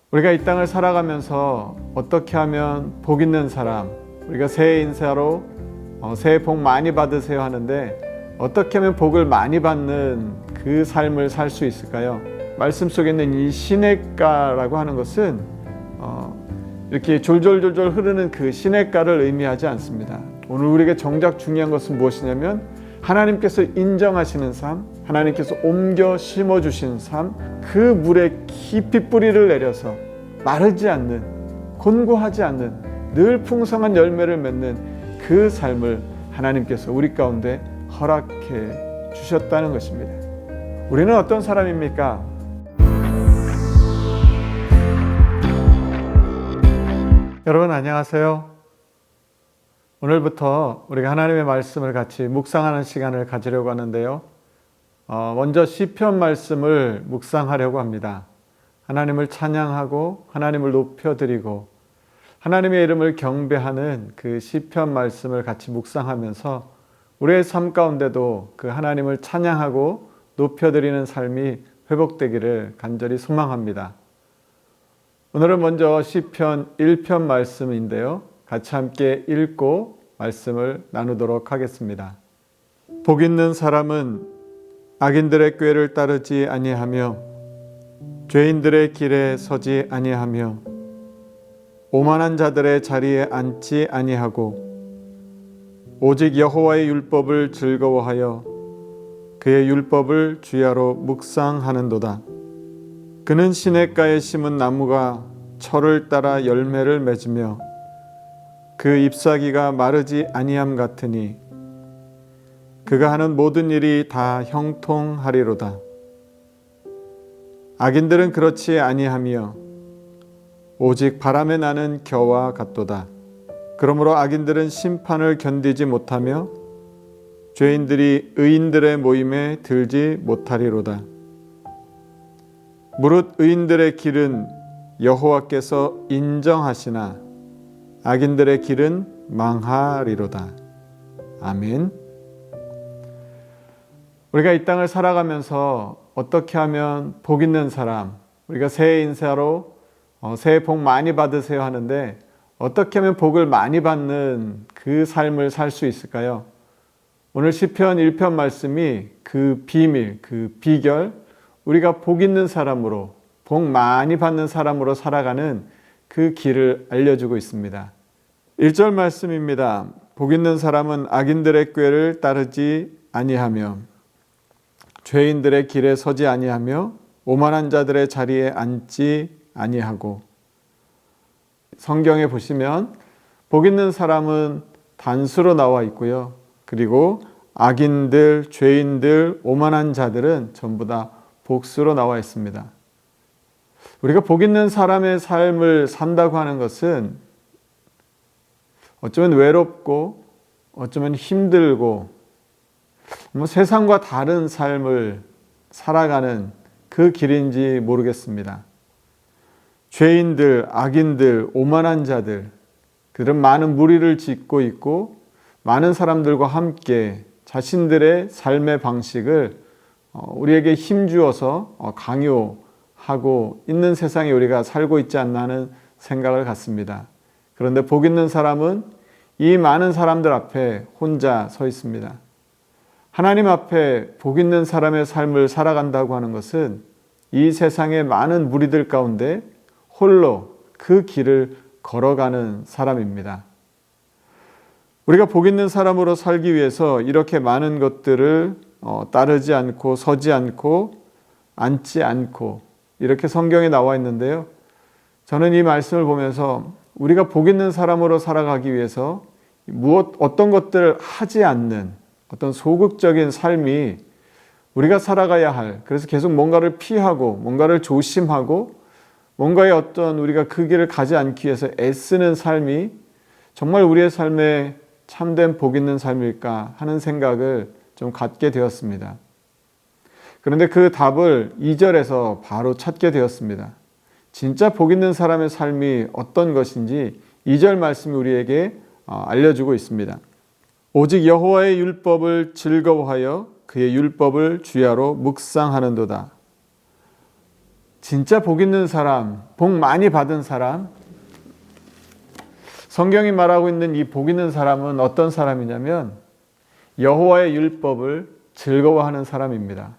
우리가 이 땅을 살아가면서 어떻게 하면 복 있는 사람, 우리가 새해 인사로 새해 복 많이 받으세요 하는데 어떻게 하면 복을 많이 받는 그 삶을 살 수 있을까요? 말씀 속에 있는 이 시냇가라고 하는 것은 이렇게 졸졸졸졸 흐르는 그 시냇가를 의미하지 않습니다. 오늘 우리에게 정작 중요한 것은 무엇이냐면 하나님께서 인정하시는 삶, 하나님께서 옮겨 심어주신 삶, 그 물에 깊이 뿌리를 내려서 마르지 않는, 곤고하지 않는, 늘 풍성한 열매를 맺는 그 삶을 하나님께서 우리 가운데 허락해 주셨다는 것입니다. 우리는 어떤 사람입니까? 여러분 안녕하세요. 오늘부터 우리가 하나님의 말씀을 같이 묵상하는 시간을 가지려고 하는데요. 먼저 시편 말씀을 묵상하려고 합니다. 하나님을 찬양하고 하나님을 높여드리고 하나님의 이름을 경배하는 그 시편 말씀을 같이 묵상하면서 우리의 삶 가운데도 그 하나님을 찬양하고 높여드리는 삶이 회복되기를 간절히 소망합니다. 오늘은 먼저 시편 1편 말씀인데요. 같이 함께 읽고 말씀을 나누도록 하겠습니다. 복 있는 사람은 악인들의 꾀를 따르지 아니하며 죄인들의 길에 서지 아니하며 오만한 자들의 자리에 앉지 아니하고 오직 여호와의 율법을 즐거워하여 그의 율법을 주야로 묵상하는도다. 그는 시냇가에 심은 나무가 철을 따라 열매를 맺으며 그 잎사귀가 마르지 아니함 같으니 그가 하는 모든 일이 다 형통하리로다. 악인들은 그렇지 아니하며 오직 바람에 나는 겨와 같도다. 그러므로 악인들은 심판을 견디지 못하며 죄인들이 의인들의 모임에 들지 못하리로다. 무릇 의인들의 길은 여호와께서 인정하시나 악인들의 길은 망하리로다. 아멘. 우리가 이 땅을 살아가면서 어떻게 하면 복 있는 사람, 우리가 새해 인사로 새해 복 많이 받으세요 하는데 어떻게 하면 복을 많이 받는 그 삶을 살 수 있을까요? 오늘 시편 1편 말씀이 그 비밀, 그 비결, 우리가 복 있는 사람으로, 복 많이 받는 사람으로 살아가는 그 길을 알려주고 있습니다. 1절 말씀입니다. 복 있는 사람은 악인들의 꾀를 따르지 아니하며 죄인들의 길에 서지 아니하며 오만한 자들의 자리에 앉지 아니하고. 성경에 보시면 복 있는 사람은 단수로 나와 있고요. 그리고 악인들, 죄인들, 오만한 자들은 전부 다 복수로 나와 있습니다. 우리가 복 있는 사람의 삶을 산다고 하는 것은 어쩌면 외롭고 어쩌면 힘들고 세상과 다른 삶을 살아가는 그 길인지 모르겠습니다. 죄인들, 악인들, 오만한 자들, 그들은 많은 무리를 짓고 있고 많은 사람들과 함께 자신들의 삶의 방식을 우리에게 힘주어서 강요하고 있는 세상에 우리가 살고 있지 않나 하는 생각을 갖습니다. 그런데 복 있는 사람은 이 많은 사람들 앞에 혼자 서 있습니다. 하나님 앞에 복 있는 사람의 삶을 살아간다고 하는 것은 이 세상의 많은 무리들 가운데 홀로 그 길을 걸어가는 사람입니다. 우리가 복 있는 사람으로 살기 위해서 이렇게 많은 것들을 따르지 않고 서지 않고 앉지 않고 이렇게 성경에 나와 있는데요. 저는 이 말씀을 보면서 우리가 복 있는 사람으로 살아가기 위해서 어떤 것들을 하지 않는 어떤 소극적인 삶이 우리가 살아가야 할, 그래서 계속 뭔가를 피하고 뭔가를 조심하고 뭔가의 어떤 우리가 그 길을 가지 않기 위해서 애쓰는 삶이 정말 우리의 삶에 참된 복 있는 삶일까 하는 생각을 좀 갖게 되었습니다. 그런데 그 답을 2절에서 바로 찾게 되었습니다. 진짜 복 있는 사람의 삶이 어떤 것인지 2절 말씀이 우리에게 알려주고 있습니다. 오직 여호와의 율법을 즐거워하여 그의 율법을 주야로 묵상하는도다. 진짜 복 있는 사람, 복 많이 받은 사람, 성경이 말하고 있는 이 복 있는 사람은 어떤 사람이냐면 여호와의 율법을 즐거워하는 사람입니다.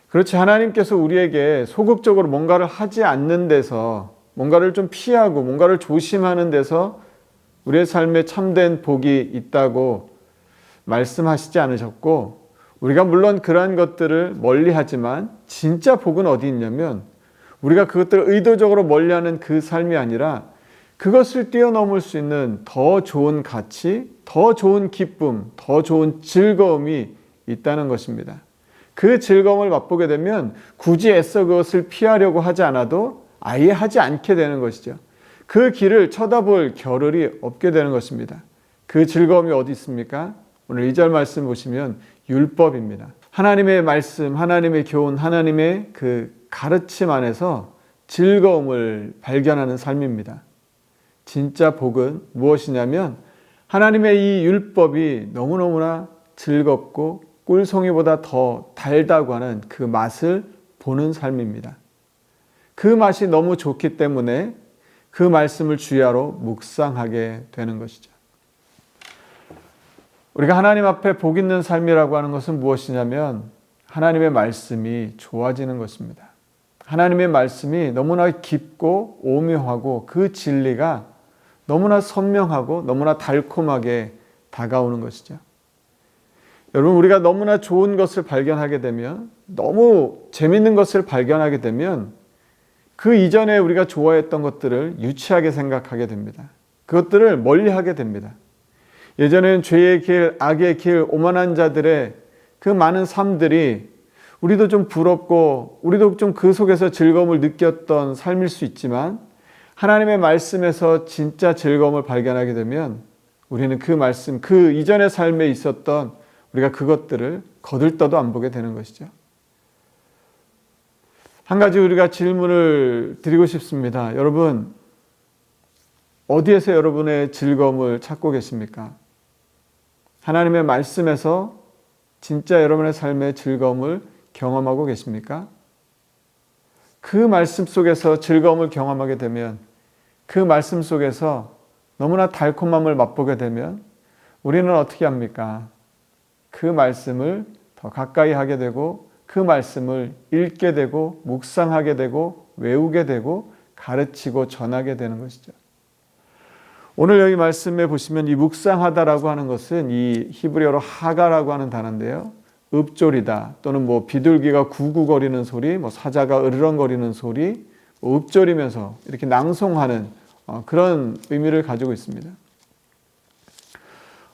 그렇지, 하나님께서 우리에게 소극적으로 뭔가를 하지 않는 데서, 뭔가를 좀 피하고 뭔가를 조심하는 데서 우리의 삶에 참된 복이 있다고 말씀하시지 않으셨고, 우리가 물론 그러한 것들을 멀리하지만 진짜 복은 어디 있냐면 우리가 그것들을 의도적으로 멀리하는 그 삶이 아니라 그것을 뛰어넘을 수 있는 더 좋은 가치, 더 좋은 기쁨, 더 좋은 즐거움이 있다는 것입니다. 그 즐거움을 맛보게 되면 굳이 애써 그것을 피하려고 하지 않아도 아예 하지 않게 되는 것이죠. 그 길을 쳐다볼 겨를이 없게 되는 것입니다. 그 즐거움이 어디 있습니까? 오늘 2절 말씀 보시면 율법입니다. 하나님의 말씀, 하나님의 교훈, 하나님의 그 가르침 안에서 즐거움을 발견하는 삶입니다. 진짜 복은 무엇이냐면 하나님의 이 율법이 너무너무나 즐겁고 꿀송이보다 더 달다고 하는 그 맛을 보는 삶입니다. 그 맛이 너무 좋기 때문에 그 말씀을 주야로 묵상하게 되는 것이죠. 우리가 하나님 앞에 복 있는 삶이라고 하는 것은 무엇이냐면 하나님의 말씀이 좋아지는 것입니다. 하나님의 말씀이 너무나 깊고 오묘하고 그 진리가 너무나 선명하고 너무나 달콤하게 다가오는 것이죠. 여러분, 우리가 너무나 좋은 것을 발견하게 되면, 너무 재밌는 것을 발견하게 되면 그 이전에 우리가 좋아했던 것들을 유치하게 생각하게 됩니다. 그것들을 멀리하게 됩니다. 예전에는 죄의 길, 악의 길, 오만한 자들의 그 많은 삶들이 우리도 좀 부럽고 우리도 좀 그 속에서 즐거움을 느꼈던 삶일 수 있지만 하나님의 말씀에서 진짜 즐거움을 발견하게 되면 우리는 그 말씀, 그 이전의 삶에 있었던 우리가 그것들을 거들떠도 안 보게 되는 것이죠. 한 가지 우리가 질문을 드리고 싶습니다. 여러분, 어디에서 여러분의 즐거움을 찾고 계십니까? 하나님의 말씀에서 진짜 여러분의 삶의 즐거움을 경험하고 계십니까? 그 말씀 속에서 즐거움을 경험하게 되면, 그 말씀 속에서 너무나 달콤함을 맛보게 되면 우리는 어떻게 합니까? 그 말씀을 더 가까이 하게 되고 그 말씀을 읽게 되고 묵상하게 되고 외우게 되고 가르치고 전하게 되는 것이죠. 오늘 여기 말씀에 보시면 이 묵상하다라고 하는 것은 이 히브리어로 하가라고 하는 단어인데요. 읊조리다 또는 뭐 비둘기가 구구거리는 소리, 뭐 사자가 으르렁거리는 소리, 읊조리면서 이렇게 낭송하는 그런 의미를 가지고 있습니다.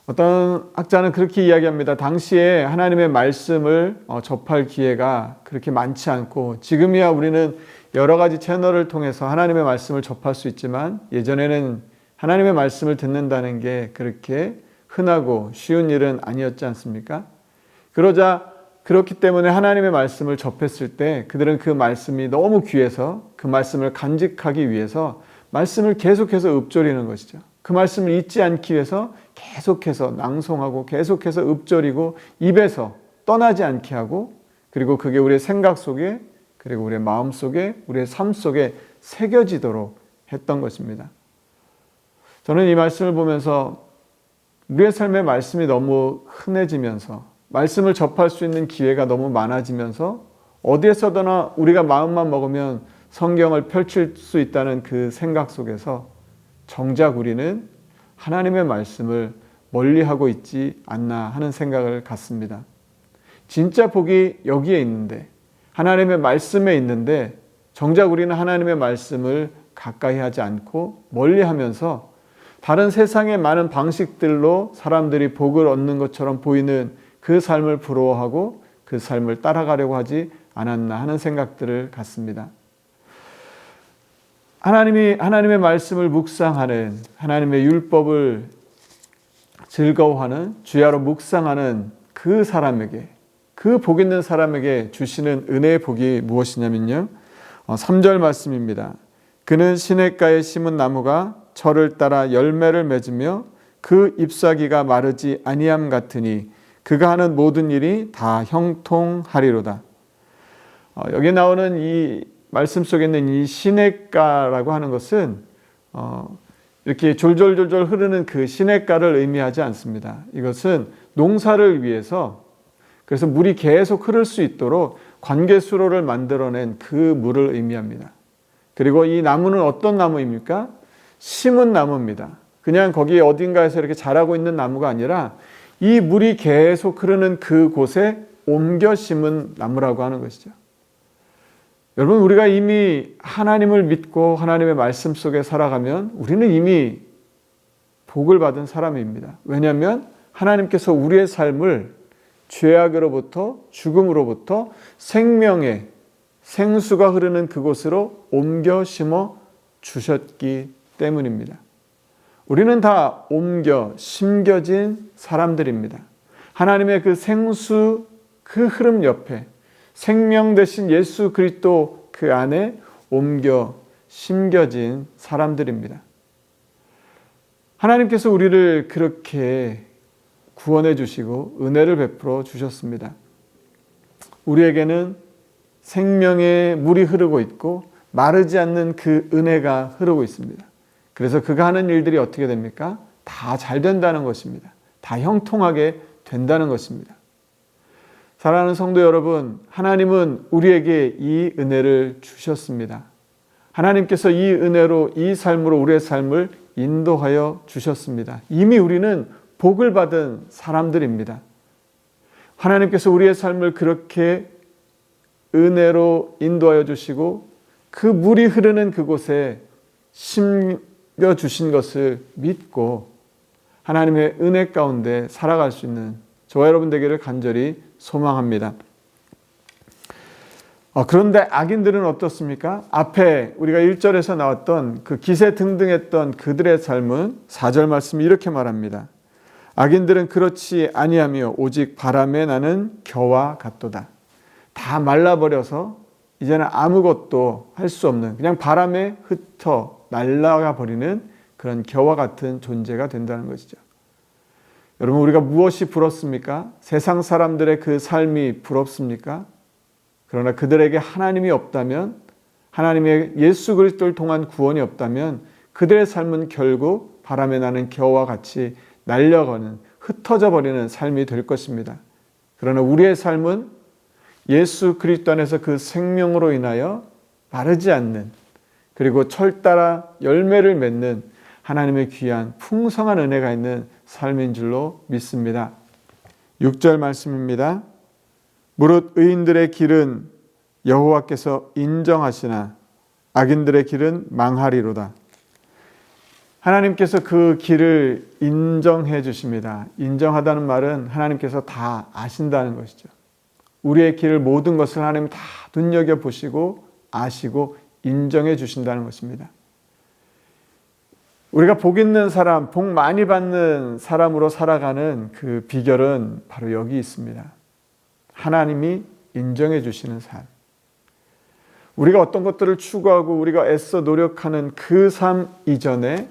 어떤 학자는 그렇게 이야기합니다. 당시에 하나님의 말씀을 접할 기회가 그렇게 많지 않고 지금이야 우리는 여러 가지 채널을 통해서 하나님의 말씀을 접할 수 있지만 예전에는 하나님의 말씀을 듣는다는 게 그렇게 흔하고 쉬운 일은 아니었지 않습니까? 그렇기 때문에 하나님의 말씀을 접했을 때 그들은 그 말씀이 너무 귀해서 그 말씀을 간직하기 위해서 말씀을 계속해서 읊조리는 것이죠. 그 말씀을 잊지 않기 위해서 계속해서 낭송하고 계속해서 읊조리고 입에서 떠나지 않게 하고 그리고 그게 우리의 생각 속에 그리고 우리의 마음 속에 우리의 삶 속에 새겨지도록 했던 것입니다. 저는 이 말씀을 보면서 우리의 삶의 말씀이 너무 흔해지면서 말씀을 접할 수 있는 기회가 너무 많아지면서 어디에서더나 우리가 마음만 먹으면 성경을 펼칠 수 있다는 그 생각 속에서 정작 우리는 하나님의 말씀을 멀리하고 있지 않나 하는 생각을 갖습니다. 진짜 복이 여기에 있는데 하나님의 말씀에 있는데 정작 우리는 하나님의 말씀을 가까이 하지 않고 멀리하면서 다른 세상의 많은 방식들로 사람들이 복을 얻는 것처럼 보이는 그 삶을 부러워하고 그 삶을 따라가려고 하지 않았나 하는 생각들을 갖습니다. 하나님의 말씀을 묵상하는, 하나님의 율법을 즐거워하는, 주야로 묵상하는 그 사람에게, 그 복 있는 사람에게 주시는 은혜의 복이 무엇이냐면요. 3절 말씀입니다. 그는 시냇가에 심은 나무가 철을 따라 열매를 맺으며 그 잎사귀가 마르지 아니함 같으니 그가 하는 모든 일이 다 형통하리로다. 여기 나오는 이 말씀 속에 있는 이 시냇가라고 하는 것은 이렇게 졸졸졸졸 흐르는 그 시냇가를 의미하지 않습니다. 이것은 농사를 위해서, 그래서 물이 계속 흐를 수 있도록 관계수로를 만들어낸 그 물을 의미합니다. 그리고 이 나무는 어떤 나무입니까? 심은 나무입니다. 그냥 거기 어딘가에서 이렇게 자라고 있는 나무가 아니라 이 물이 계속 흐르는 그곳에 옮겨 심은 나무라고 하는 것이죠. 여러분, 우리가 이미 하나님을 믿고 하나님의 말씀 속에 살아가면 우리는 이미 복을 받은 사람입니다. 왜냐하면 하나님께서 우리의 삶을 죄악으로부터, 죽음으로부터 생명의 생수가 흐르는 그곳으로 옮겨 심어 주셨기 때문입니다. 우리는 다 옮겨 심겨진 사람들입니다. 하나님의 그 생수, 그 흐름 옆에 생명 되신 예수 그리스도 그 안에 옮겨 심겨진 사람들입니다. 하나님께서 우리를 그렇게 구원해 주시고 은혜를 베풀어 주셨습니다. 우리에게는 생명의 물이 흐르고 있고 마르지 않는 그 은혜가 흐르고 있습니다. 그래서 그가 하는 일들이 어떻게 됩니까? 다 잘 된다는 것입니다. 다 형통하게 된다는 것입니다. 사랑하는 성도 여러분, 하나님은 우리에게 이 은혜를 주셨습니다. 하나님께서 이 은혜로, 이 삶으로 우리의 삶을 인도하여 주셨습니다. 이미 우리는 복을 받은 사람들입니다. 하나님께서 우리의 삶을 그렇게 은혜로 인도하여 주시고 그 물이 흐르는 그곳에 심겨주신 것을 믿고 하나님의 은혜 가운데 살아갈 수 있는 저와 여러분 되기를 간절히 소망합니다. 그런데 악인들은 어떻습니까? 앞에 우리가 1절에서 나왔던 그 기세등등했던 그들의 삶은 4절 말씀이 이렇게 말합니다. 악인들은 그렇지 아니하며 오직 바람에 나는 겨와 같도다. 다 말라버려서 이제는 아무것도 할 수 없는, 그냥 바람에 흩어 날아가 버리는 그런 겨와 같은 존재가 된다는 것이죠. 여러분, 우리가 무엇이 부럽습니까? 세상 사람들의 그 삶이 부럽습니까? 그러나 그들에게 하나님이 없다면, 하나님의 예수 그리스도를 통한 구원이 없다면 그들의 삶은 결국 바람에 나는 겨와 같이 날려가는, 흩어져 버리는 삶이 될 것입니다. 그러나 우리의 삶은 예수 그리스도 안에서 그 생명으로 인하여 마르지 않는, 그리고 철따라 열매를 맺는 하나님의 귀한 풍성한 은혜가 있는 삶인 줄로 믿습니다. 6절 말씀입니다. 무릇 의인들의 길은 여호와께서 인정하시나 악인들의 길은 망하리로다. 하나님께서 그 길을 인정해 주십니다. 인정하다는 말은 하나님께서 다 아신다는 것이죠. 우리의 길을, 모든 것을 하나님이 다 눈여겨보시고 아시고 인정해 주신다는 것입니다. 우리가 복 있는 사람, 복 많이 받는 사람으로 살아가는 그 비결은 바로 여기 있습니다. 하나님이 인정해 주시는 삶. 우리가 어떤 것들을 추구하고 우리가 애써 노력하는 그 삶 이전에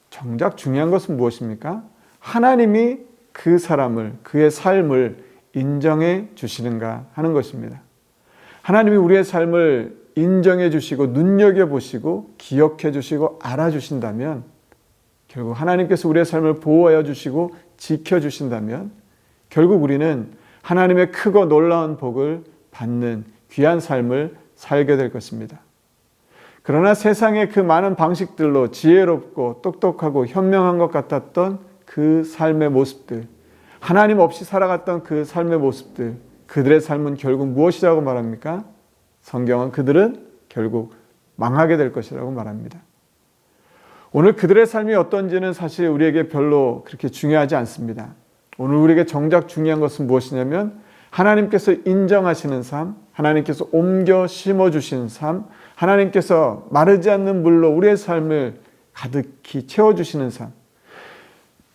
정작 중요한 것은 무엇입니까? 하나님이 그 사람을, 그의 삶을 인정해 주시는가 하는 것입니다. 하나님이 우리의 삶을 인정해 주시고 눈여겨보시고 기억해 주시고 알아주신다면, 결국 하나님께서 우리의 삶을 보호하여 주시고 지켜주신다면 결국 우리는 하나님의 크고 놀라운 복을 받는 귀한 삶을 살게 될 것입니다. 그러나 세상의 그 많은 방식들로 지혜롭고 똑똑하고 현명한 것 같았던 그 삶의 모습들, 하나님 없이 살아갔던 그 삶의 모습들, 그들의 삶은 결국 무엇이라고 말합니까? 성경은 그들은 결국 망하게 될 것이라고 말합니다. 오늘 그들의 삶이 어떤지는 사실 우리에게 별로 그렇게 중요하지 않습니다. 오늘 우리에게 정작 중요한 것은 무엇이냐면 하나님께서 인정하시는 삶, 하나님께서 옮겨 심어주신 삶, 하나님께서 마르지 않는 물로 우리의 삶을 가득히 채워주시는 삶,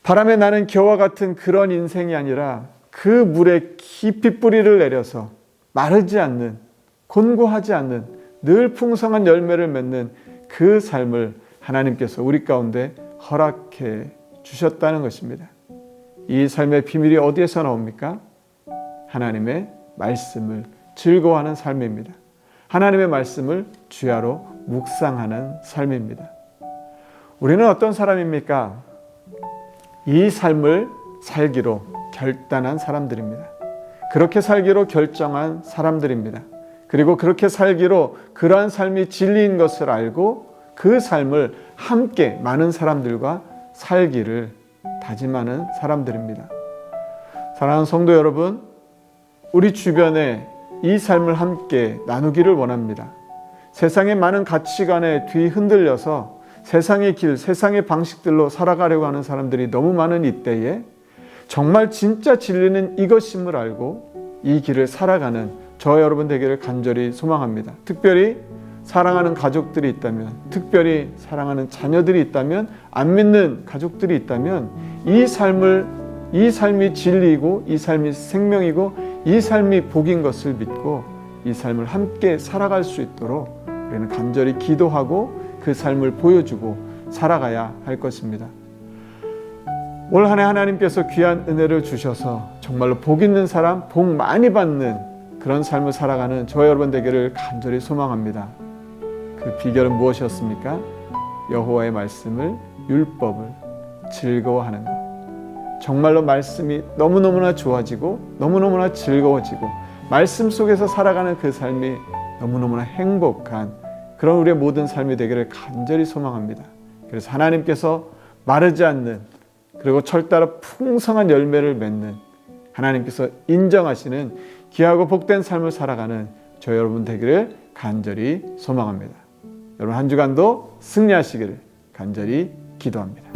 바람에 나는 겨와 같은 그런 인생이 아니라 그 물에 깊이 뿌리를 내려서 마르지 않는, 곤고하지 않는 늘 풍성한 열매를 맺는 그 삶을 하나님께서 우리 가운데 허락해 주셨다는 것입니다. 이 삶의 비밀이 어디에서 나옵니까? 하나님의 말씀을 즐거워하는 삶입니다. 하나님의 말씀을 주야로 묵상하는 삶입니다. 우리는 어떤 사람입니까? 이 삶을 살기로 결단한 사람들입니다. 그렇게 살기로 결정한 사람들입니다. 그리고 그렇게 살기로 그러한 삶이 진리인 것을 알고 그 삶을 함께 많은 사람들과 살기를 다짐하는 사람들입니다. 사랑하는 성도 여러분, 우리 주변에 이 삶을 함께 나누기를 원합니다. 세상의 많은 가치관에 뒤흔들려서 세상의 길, 세상의 방식들로 살아가려고 하는 사람들이 너무 많은 이때에 정말 진짜 진리는 이것임을 알고 이 길을 살아가는 저와 여러분 되기를 간절히 소망합니다. 특별히 사랑하는 가족들이 있다면, 특별히 사랑하는 자녀들이 있다면, 안 믿는 가족들이 있다면 이 삶이 진리이고 이 삶이 생명이고 이 삶이 복인 것을 믿고 이 삶을 함께 살아갈 수 있도록 우리는 간절히 기도하고 그 삶을 보여주고 살아가야 할 것입니다. 올 한 해 하나님께서 귀한 은혜를 주셔서 정말로 복 있는 사람, 복 많이 받는 그런 삶을 살아가는 저와 여러분 되기를 간절히 소망합니다. 그 비결은 무엇이었습니까? 여호와의 말씀을, 율법을 즐거워하는 것. 정말로 말씀이 너무너무나 좋아지고 너무너무나 즐거워지고 말씀 속에서 살아가는 그 삶이 너무너무나 행복한 그런 우리의 모든 삶이 되기를 간절히 소망합니다. 그래서 하나님께서 마르지 않는 그리고 철따라 풍성한 열매를 맺는 하나님께서 인정하시는 귀하고 복된 삶을 살아가는 저 여러분 되기를 간절히 소망합니다. 여러분 한 주간도 승리하시기를 간절히 기도합니다.